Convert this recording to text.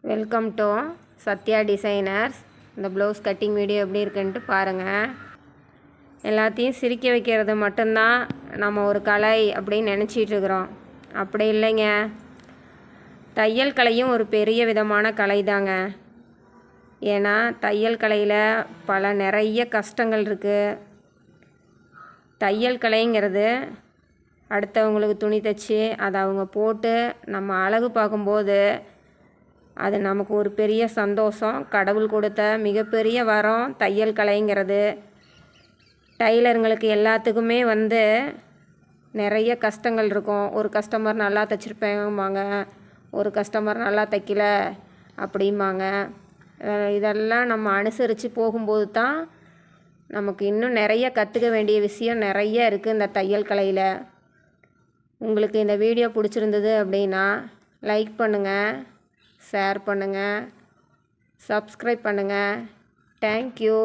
Welcome to Sathya designers. இந்த blouse cutting video எப்படி இருக்குன்ட்டு பாருங்கள். எல்லாத்தையும் சிரிக்க வைக்கிறது மட்டும்தான் நம்ம ஒரு கலை அப்படின்னு நினச்சிட்ருக்குறோம். அப்படி இல்லைங்க, தையல் கலையும் ஒரு பெரிய விதமான கலை தாங்க. ஏன்னா தையல் கலையில் நிறைய கஷ்டங்கள் இருக்குது. தையல் கலைங்கிறது அடுத்தவங்களுக்கு துணி தைச்சி அதை அவங்க போட்டு நம்ம அழகு பார்க்கும்போது அது நமக்கு ஒரு பெரிய சந்தோஷம். கடவுள் கொடுத்த மிகப்பெரிய வரம் தையல் கலைங்கிறது. டைலருங்களுக்கு எல்லாத்துக்குமே நிறைய கஷ்டங்கள் இருக்கும். ஒரு கஸ்டமர் நல்லா தைச்சிருப்பேம்பாங்க, ஒரு கஸ்டமர் நல்லா தைக்கல அப்படிம்பாங்க. இதெல்லாம் நம்ம அனுசரித்து போகும்போது தான் நமக்கு இன்னும் நிறைய கற்றுக்க வேண்டிய விஷயம் நிறைய இருக்குது இந்த தையல் கலையில். உங்களுக்கு இந்த வீடியோ பிடிச்சிருந்தது அப்படின்னா லைக் பண்ணுங்கள், ஷேர் பண்ணுங்கள், சப்ஸ்கிரைப் பண்ணுங்கள். தேங்க்யூ.